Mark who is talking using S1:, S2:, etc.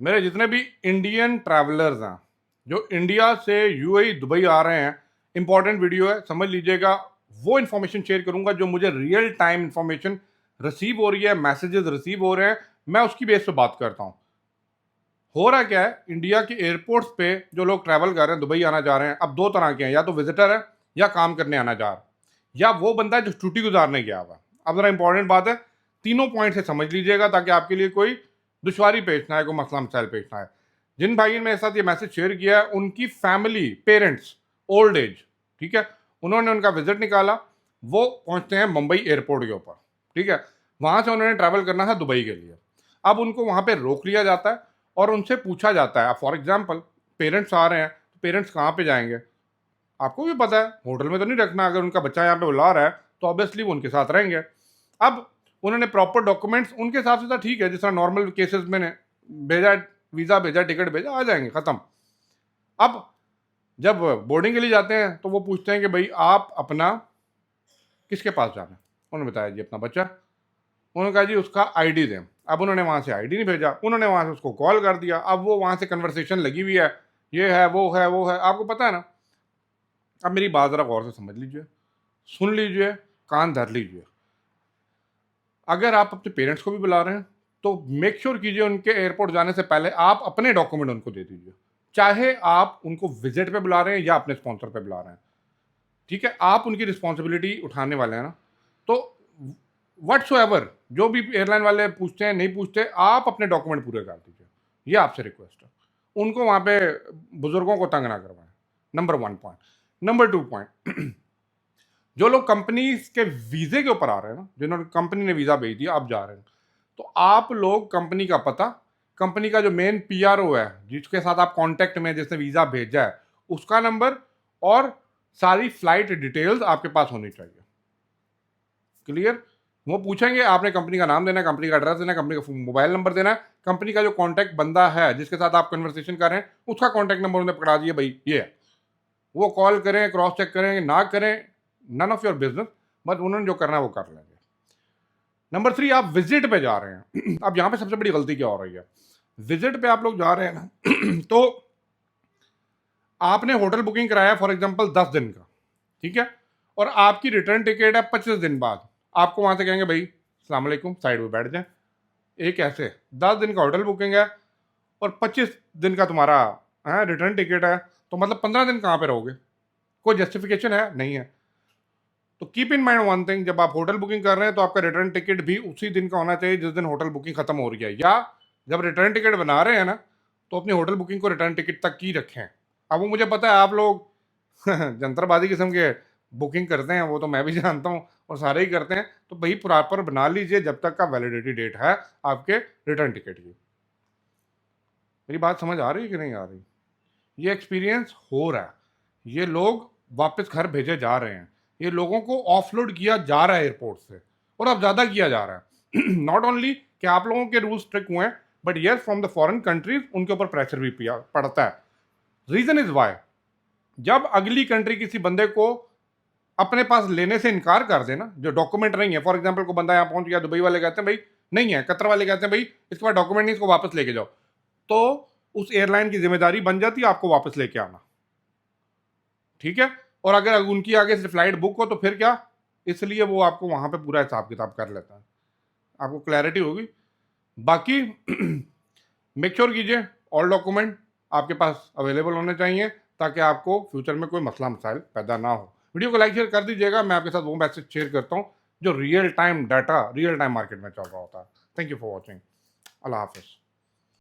S1: मेरे जितने भी इंडियन ट्रैवलर्स हैं जो इंडिया से यूएई दुबई आ रहे हैं, इंपॉर्टेंट वीडियो है, समझ लीजिएगा। वो इन्फॉर्मेशन शेयर करूंगा जो मुझे रियल टाइम इन्फॉर्मेशन रिसीव हो रही है, मैसेजेस रिसीव हो रहे हैं, मैं उसकी बेस पे बात करता हूँ। हो रहा क्या है, इंडिया के एयरपोर्ट्स पे जो लोग ट्रैवल कर रहे हैं, दुबई आना चाह रहे हैं, अब दो तरह के हैं, या तो विजिटर है या काम करने आना चाह रहा है, या वो बंदा है जो छुट्टी गुजारने गया हुआ। अब जरा इंपॉर्टेंट बात है, तीनों पॉइंट से समझ लीजिएगा ताकि आपके लिए कोई दुश्वारी पेश ना आए, कोई मसला मसाइल पेश ना आए। जिन भाई ने मेरे साथ ये मैसेज शेयर किया है, उनकी फैमिली, पेरेंट्स, ओल्ड एज, ठीक है, उन्होंने उनका विजिट निकाला, वो पहुंचते हैं मुंबई एयरपोर्ट के ऊपर, ठीक है, वहां से उन्होंने ट्रैवल करना है दुबई के लिए। अब उनको वहां पे रोक लिया जाता है और उनसे पूछा जाता है, फॉर एग्जाम्पल पेरेंट्स आ रहे हैं, तो पेरेंट्स कहाँ पे जाएंगे? आपको भी पता है, होटल में तो नहीं रखना। अगर उनका बच्चा यहाँ पे बुला रहा है तो ऑब्वियसली वो उनके साथ रहेंगे। अब उन्होंने प्रॉपर डॉक्यूमेंट्स उनके हिसाब से था, ठीक है, जिस तरह नॉर्मल केसेस में ने भेजा, वीज़ा भेजा, टिकट भेजा, आ जाएंगे, ख़त्म। अब जब बोर्डिंग के लिए जाते हैं तो वो पूछते हैं कि भाई आप अपना किसके पास जाना है? उन्होंने बताया जी अपना बच्चा। उन्होंने कहा जी उसका आईडी दें। अब उन्होंने वहाँ से आईडी नहीं भेजा, उन्होंने वहाँ से उसको कॉल कर दिया। अब वो वहाँ से कन्वर्सेशन लगी हुई है, ये है वो है वो है, आपको पता है ना। अब मेरी बात ज़रा गौर से समझ लीजिए, सुन लीजिए, कान धर लीजिए। अगर आप अपने पेरेंट्स को भी बुला रहे हैं तो मेक श्योर कीजिए उनके एयरपोर्ट जाने से पहले आप अपने डॉक्यूमेंट उनको दे दीजिए, चाहे आप उनको विजिट पे बुला रहे हैं या अपने स्पॉन्सर पे बुला रहे हैं, ठीक है। आप उनकी रिस्पॉन्सिबिलिटी उठाने वाले हैं ना, तो व्हाट्सोएवर जो भी एयरलाइन वाले पूछते हैं, नहीं पूछते, आप अपने डॉक्यूमेंट पूरे कर दीजिए, ये आपसे रिक्वेस्ट है। उनको वहाँ पे बुजुर्गों को तंग ना करवाएं, नंबर 1 पॉइंट। नंबर 2 पॉइंट, जो लोग कंपनी के वीज़े के ऊपर आ रहे हैं ना, जिन्होंने कंपनी ने वीज़ा भेज दिया, आप जा रहे हैं, तो आप लोग कंपनी का पता, कंपनी का जो मेन पीआरओ है जिसके साथ आप कांटेक्ट में, जिसने वीज़ा भेजा है, उसका नंबर और सारी फ्लाइट डिटेल्स आपके पास होनी चाहिए। क्लियर? वो पूछेंगे, आपने कंपनी का नाम देना है, कंपनी का एड्रेस देना है, कंपनी का मोबाइल नंबर देना है, कंपनी का जो कॉन्टैक्ट बंदा है जिसके साथ आप कन्वर्सेशन कर रहे हैं उसका कॉन्टैक्ट नंबर उन्हें पकड़ा दिए, भाई ये है। वो कॉल करें, क्रॉस चेक करें, ना करें, none of your business, but उन्होंने जो करना है वो कर लेंगे। नंबर 3, आप विजिट पे जा रहे हैं। अब यहाँ पे सबसे बड़ी गलती क्या हो रही है, विजिट पे आप लोग जा रहे हैं ना तो आपने होटल बुकिंग कराया फॉर एग्जाम्पल 10 दिन का, ठीक है, और आपकी रिटर्न टिकट है 25 दिन बाद। आपको वहां से कहेंगे भाई अस्सलाम वालेकुम, साइड में बैठ जाए। एक ऐसे 10 दिन का होटल बुकिंग है और 25 दिन का तुम्हारा रिटर्न टिकट है, तो मतलब 15 दिन कहाँ पे रहोगे? कोई जस्टिफिकेशन है? नहीं है। तो keep in mind one thing, जब आप होटल बुकिंग कर रहे हैं तो आपका रिटर्न टिकट भी उसी दिन का होना चाहिए जिस दिन होटल बुकिंग खत्म हो रही है, या जब रिटर्न टिकट बना रहे हैं ना तो अपनी होटल बुकिंग को रिटर्न टिकट तक की रखें। अब वो मुझे पता है आप लोग जंत्रबाजी किस्म के बुकिंग करते हैं, वो तो मैं भी जानता हूँ और सारे ही करते हैं, तो भाई प्रॉपर बना लीजिए जब तक का वैलिडिटी डेट है आपके रिटर्न टिकट की। मेरी बात समझ आ रही है कि नहीं आ रही? ये एक्सपीरियंस हो रहा है, ये लोग वापस घर भेजे जा रहे हैं, ये लोगों को ऑफलोड किया जा रहा है एयरपोर्ट से, और अब ज़्यादा किया जा रहा है। नॉट ओनली कि आप लोगों के रूल्स स्ट्रिक्ट हुए हैं, but yes from the foreign countries उनके ऊपर प्रेशर भी पड़ता है। रीज़न इज़ वाई, जब अगली कंट्री किसी बंदे को अपने पास लेने से इनकार कर देना, जो डॉक्यूमेंट नहीं है, फॉर एग्जाम्पल को बंदा यहाँ पहुंच गया, दुबई वाले कहते हैं भाई नहीं है, कतर वाले कहते हैं भाई इसके बाद डॉक्यूमेंट नहीं, इसको वापस लेके जाओ, तो उस एयरलाइन की जिम्मेदारी बन जाती है आपको वापस लेके आना, ठीक है। और अगर उनकी आगे से फ्लाइट बुक हो तो फिर क्या, इसलिए वो आपको वहां पे पूरा हिसाब किताब कर लेता है। आपको क्लैरिटी होगी। बाकी मेक श्योर कीजिए ऑल डॉक्यूमेंट आपके पास अवेलेबल होने चाहिए ताकि आपको फ्यूचर में कोई मसला मसाइल पैदा ना हो। वीडियो को लाइक शेयर कर दीजिएगा, मैं आपके साथ वो मैसेज शेयर करता हूँ जो real time data, real time market में चल रहा होता है। Thank you for watching. अल्लाह हाफिज़।